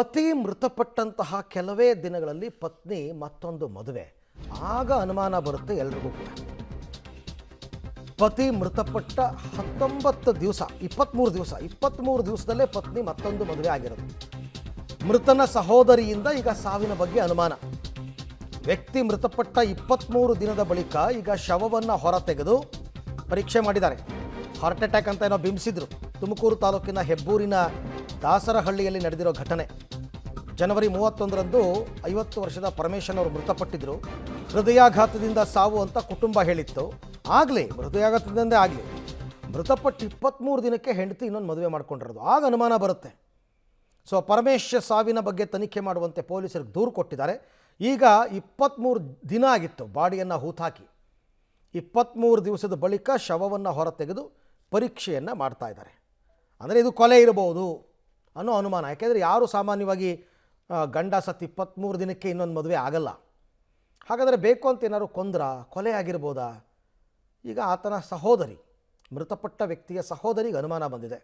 ಪತಿ ಮೃತಪಟ್ಟಂತಹ ಕೆಲವೇ ದಿನಗಳಲ್ಲಿ ಪತ್ನಿ ಮತ್ತೊಂದು ಮದುವೆ. ಆಗ ಅನುಮಾನ ಬರುತ್ತೆ ಎಲ್ರಿಗೂ ಕೂಡ. ಪತಿ ಮೃತಪಟ್ಟ 19 ದಿವಸ 23 ದಿವಸದಲ್ಲೇ ಪತ್ನಿ ಮತ್ತೊಂದು ಮದುವೆ ಆಗಿರೋದು. ಮೃತನ ಸಹೋದರಿಯಿಂದ ಈಗ ಸಾವಿನ ಬಗ್ಗೆ ಅನುಮಾನ. ವ್ಯಕ್ತಿ ಮೃತಪಟ್ಟ 23 ದಿನದ ಬಳಿಕ ಈಗ ಶವವನ್ನು ಹೊರ ತೆಗೆದು ಪರೀಕ್ಷೆ ಮಾಡಿದ್ದಾರೆ. ಹಾರ್ಟ್ ಅಟ್ಯಾಕ್ ಅಂತ ಏನೋ ಬಿಂಬಿಸಿದ್ರು. ತುಮಕೂರು ತಾಲೂಕಿನ ಹೆಬ್ಬೂರಿನ ದಾಸರಹಳ್ಳಿಯಲ್ಲಿ ನಡೆದಿರೋ ಘಟನೆ. ಜನವರಿ 31ರಂದು 50 ವರ್ಷದ ಪರಮೇಶನ್ ಅವರು ಮೃತಪಟ್ಟಿದ್ದರು. ಹೃದಯಾಘಾತದಿಂದ ಸಾವು ಅಂತ ಕುಟುಂಬ ಹೇಳಿತ್ತು. ಆಗಲಿ, ಹೃದಯಾಘಾತದಿಂದೇ ಆಗಲಿ, ಮೃತಪಟ್ಟು 23 ದಿನಕ್ಕೆ ಹೆಂಡತಿ ಇನ್ನೊಂದು ಮದುವೆ ಮಾಡ್ಕೊಂಡಿರೋದು. ಆಗ ಅನುಮಾನ ಬರುತ್ತೆ. ಸೊ ಪರಮೇಶ್ ಸಾವಿನ ಬಗ್ಗೆ ತನಿಖೆ ಮಾಡುವಂತೆ ಪೊಲೀಸರಿಗೆ ದೂರು ಕೊಟ್ಟಿದ್ದಾರೆ. ಈಗ 23 ದಿನ ಆಗಿತ್ತು ಬಾಡಿಯನ್ನು ಹೂತಾಕಿ. 23 ದಿವಸದ ಬಳಿಕ ಶವವನ್ನು ಹೊರ ತೆಗೆದು ಪರೀಕ್ಷೆಯನ್ನು ಮಾಡ್ತಾ ಇದ್ದಾರೆ. ಅಂದರೆ ಇದು ಕೊಲೆ ಇರಬಹುದು ಅನ್ನೋ ಅನುಮಾನ. ಯಾಕೆಂದರೆ ಯಾರು ಸಾಮಾನ್ಯವಾಗಿ ಗಂಡ ಸತ್ತು 23 ದಿನಕ್ಕೆ ಇನ್ನೊಂದು ಮದುವೆ ಆಗಲ್ಲ. ಹಾಗಾದರೆ ಬೇಕು ಅಂತ ಏನಾದ್ರು ಕೊಲೆ ಆಗಿರ್ಬೋದಾ? ಈಗ ಆತನ ಸಹೋದರಿ, ಮೃತಪಟ್ಟ ವ್ಯಕ್ತಿಯ ಸಹೋದರಿಗೆ ಅನುಮಾನ ಬಂದಿದೆ.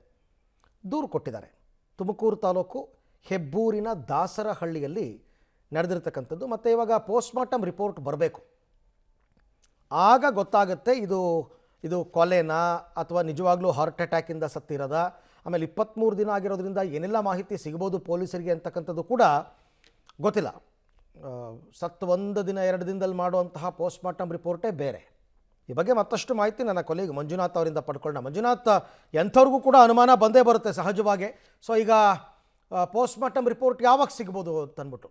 ದೂರು ಕೊಟ್ಟಿದ್ದಾರೆ. ತುಮಕೂರು ತಾಲೂಕು ಹೆಬ್ಬೂರಿನ ದಾಸರಹಳ್ಳಿಯಲ್ಲಿ ನಡೆದಿರ್ತಕ್ಕಂಥದ್ದು. ಮತ್ತು ಇವಾಗ ಪೋಸ್ಟ್ಮಾರ್ಟಮ್ ರಿಪೋರ್ಟ್ ಬರಬೇಕು. ಆಗ ಗೊತ್ತಾಗುತ್ತೆ ಇದು ಕೊಲೆನಾ ಅಥವಾ ನಿಜವಾಗ್ಲೂ ಹಾರ್ಟ್ ಅಟ್ಯಾಕಿಂದ ಸತ್ತಿರೋದ. ಆಮೇಲೆ 23 ದಿನ ಆಗಿರೋದ್ರಿಂದ ಏನೆಲ್ಲ ಮಾಹಿತಿ ಸಿಗ್ಬೋದು ಪೊಲೀಸರಿಗೆ ಅಂತಕ್ಕಂಥದ್ದು ಕೂಡ ಗೊತ್ತಿಲ್ಲ. ಸತ್ತು 1 ದಿನ 2 ದಿನದಲ್ಲಿ ಮಾಡುವಂತಹ ಪೋಸ್ಟ್ಮಾರ್ಟಮ್ ರಿಪೋರ್ಟೇ ಬೇರೆ. ಈ ಬಗ್ಗೆ ಮತ್ತಷ್ಟು ಮಾಹಿತಿ ನನ್ನ ಕೊಲೀಗ್ ಮಂಜುನಾಥ್ ಅವರಿಂದ ಪಡ್ಕೊಳ್ಳೋಣ. ಮಂಜುನಾಥ್, ಎಂಥವ್ರಿಗೂ ಕೂಡ ಅನುಮಾನ ಬಂದೇ ಬರುತ್ತೆ ಸಹಜವಾಗಿ. ಸೊ ಈಗ ಪೋಸ್ಟ್ಮಾರ್ಟಮ್ ರಿಪೋರ್ಟ್ ಯಾವಾಗ ಸಿಗ್ಬೋದು ಅಂತಂದ್ಬಿಟ್ಟು?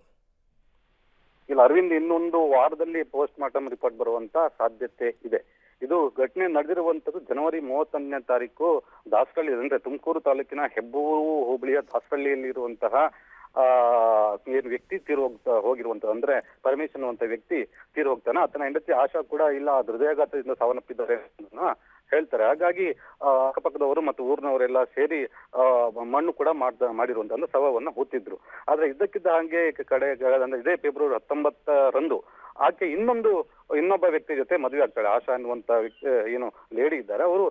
ಇಲ್ಲ ಅರವಿಂದ್, ಇನ್ನೊಂದು ವಾರದಲ್ಲಿ ಪೋಸ್ಟ್ಮಾರ್ಟಮ್ ರಿಪೋರ್ಟ್ ಬರುವಂತ ಸಾಧ್ಯತೆ ಇದೆ. ಇದು ಘಟನೆ ನಡೆದಿರುವಂತದ್ದು ಜನವರಿ 31ನೇ ತಾರೀಕು ದಾಸರಳ್ಳಿ, ಅಂದ್ರೆ ತುಮಕೂರು ತಾಲೂಕಿನ ಹೆಬ್ಬೂರು ಹೋಬಳಿಯ ದಾಸರಳ್ಳಿಯಲ್ಲಿ ಇರುವಂತಹ ಏನು ವ್ಯಕ್ತಿ ಹೋಗಿರುವಂತ, ಅಂದ್ರೆ ಪರಮೇಶ್ ಅನ್ನುವಂತ ವ್ಯಕ್ತಿ ತೀರು ಹೋಗ್ತಾನೆ. ಆತನ ಹೆಂಡತಿ ಆಶಾ ಕೂಡ ಇಲ್ಲ, ಹೃದಯಾಘಾತದಿಂದ ಸಾವನ್ನಪ್ಪಿದ್ದಾರೆ ಹೇಳ್ತಾರೆ. ಹಾಗಾಗಿ ಅಕ್ಕಪಕ್ಕದವರು ಮತ್ತು ಊರಿನವರೆಲ್ಲ ಸೇರಿ ಮಣ್ಣು ಕೂಡ ಮಾಡಿರುವಂತ ಅಂದ್ರೆ ಶವವನ್ನು ಹೂತಿದ್ರು. ಆದ್ರೆ ಇದ್ದಕ್ಕಿದ್ದ ಹಾಗೆ ಅಂದ್ರೆ ಇದೇ ಫೆಬ್ರವರಿ 19ರಂದು ಆಕೆ ಇನ್ನೊಬ್ಬ ವ್ಯಕ್ತಿ ಜೊತೆ ಮದುವೆ ಆಗ್ತಾಳೆ. ಆಶಾ ಅನ್ನುವಂತ ವ್ಯಕ್ತಿ ಏನು ಲೇಡಿ ಇದ್ದಾರೆ, ಅವರು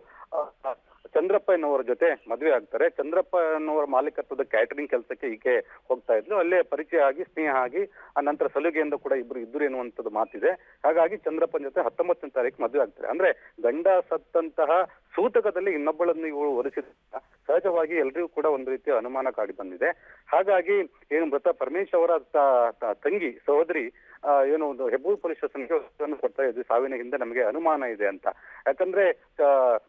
ಚಂದ್ರಪ್ಪ ಎನ್ನುವರ ಜೊತೆ ಮದುವೆ ಆಗ್ತಾರೆ. ಚಂದ್ರಪ್ಪ ಎನ್ನುವರ ಮಾಲೀಕತ್ವದ ಕ್ಯಾಟರಿಂಗ್ ಕೆಲಸಕ್ಕೆ ಈಕೆ ಹೋಗ್ತಾ ಇದ್ರು. ಅಲ್ಲೇ ಪರಿಚಯ ಆಗಿ ಸ್ನೇಹ ಆಗಿ ಆ ನಂತರ ಸಲುಗೆಯಿಂದ ಕೂಡ ಇದ್ರು ಎನ್ನುವಂಥದ್ದು ಮಾತಿದೆ. ಹಾಗಾಗಿ ಚಂದ್ರಪ್ಪನ ಜೊತೆ 19ನೇ ತಾರೀಕು ಮದುವೆ ಆಗ್ತಾರೆ. ಅಂದ್ರೆ ಗಂಡ ಸತ್ತಂತಹ ಸೂತಕದಲ್ಲಿ ಇನ್ನೊಬ್ಬಳನ್ನು ಇವಳು ಹೊರಿಸಿದ ಸಹಜವಾಗಿ ಎಲ್ರಿಗೂ ಕೂಡ ಒಂದು ರೀತಿಯ ಅನುಮಾನ ಕಾಡಿ ಬಂದಿದೆ. ಹಾಗಾಗಿ ಏನು ಮೃತ ಪರಮೇಶ್ ಅವರ ತಂಗಿ ಸಹೋದರಿ ಏನು ಒಂದು ಹೆಬ್ಬೂರು ಪೊಲೀಸ್ ಸ್ಟೇಷನ್ಗೆ ಕೊಡ್ತಾ ಇದ್ವಿ, ಸಾವಿನ ಹಿಂದೆ ನಮಗೆ ಅನುಮಾನ ಇದೆ ಅಂತ. ಯಾಕಂದ್ರೆ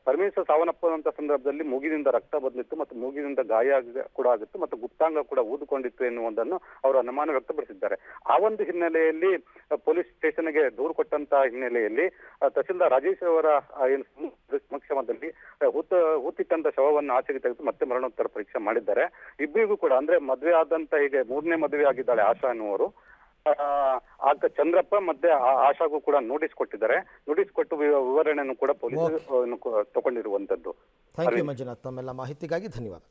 ಪರಮೇಶ್ವರ್ ಸಾವನ್ನಪ್ಪುವಂತ ಸಂದರ್ಭದಲ್ಲಿ ಮೂಗಿನಿಂದ ರಕ್ತ ಬಂದಿತ್ತು ಮತ್ತು ಮೂಗಿನಿಂದ ಗಾಯ ಕೂಡ ಆಗಿತ್ತು ಮತ್ತು ಗುಪ್ತಾಂಗ ಕೂಡ ಊದಿಕೊಂಡಿತ್ತು ಎನ್ನುವುದನ್ನು ಅವರು ಅನುಮಾನ ವ್ಯಕ್ತಪಡಿಸಿದ್ದಾರೆ. ಆ ಒಂದು ಹಿನ್ನೆಲೆಯಲ್ಲಿ ಪೊಲೀಸ್ ಸ್ಟೇಷನ್ಗೆ ದೂರು ಕೊಟ್ಟಂತ ಹಿನ್ನೆಲೆಯಲ್ಲಿ ತಹಸೀಲ್ದಾರ್ ರಾಜೇಶ್ ಅವರ ಏನು ಸಮಕ್ಷಮದಲ್ಲಿ ಹೂತಿಟ್ಟಂತ ಶವವನ್ನು ಆಚೆಗೆ ತೆಗೆದು ಮತ್ತೆ ಮರಣೋತ್ತರ ಪರೀಕ್ಷೆ ಮಾಡಿದ್ದಾರೆ. ಇಬ್ಬರಿಗೂ ಕೂಡ ಅಂದ್ರೆ ಮದುವೆ ಆದಂತ ಹೀಗೆ 3ನೇ ಮದುವೆ ಆಗಿದ್ದಾಳೆ ಆಶಾ ಅನ್ನುವರು. ಆಗ ಚಂದ್ರಪ್ಪ ಮತ್ತೆ ಆಶಾಗೂ ಕೂಡ ನೋಟಿಸ್ ಕೊಟ್ಟಿದ್ದಾರೆ. ನೋಟಿಸ್ ಕೊಟ್ಟು ವಿವರಣೆಯನ್ನು ಕೂಡ ಪೊಲೀಸರು ತಗೊಂಡಿರುವಂತದ್ದು. ಥ್ಯಾಂಕ್ ಯು ಮಂಜುನಾಥ್, ತಮ್ಮೆಲ್ಲ ಮಾಹಿತಿಗಾಗಿ ಧನ್ಯವಾದ.